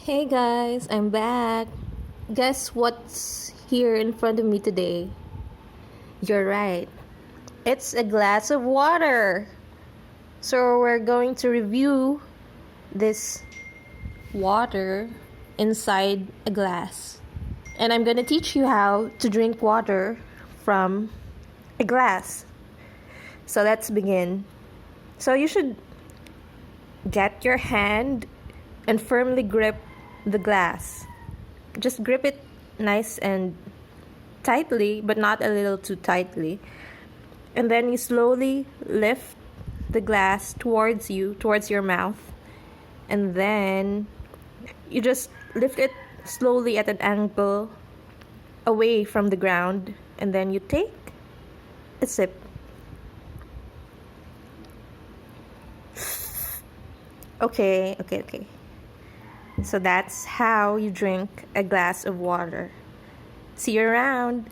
Hey guys, I'm back. Guess what's here in front of me today? You're right. It's a glass of water. So we're going to review this water inside a glass. And I'm going to teach you how to drink water from a glass. So let's begin. So you should get your hand and firmly grip the glass. Just grip it nice and tightly, but not a little too tightly. And then you slowly lift the glass towards you, towards your mouth. And then you just lift it slowly at an angle away from the ground. And then you take a sip. Okay. So that's how you drink a glass of water. See you around.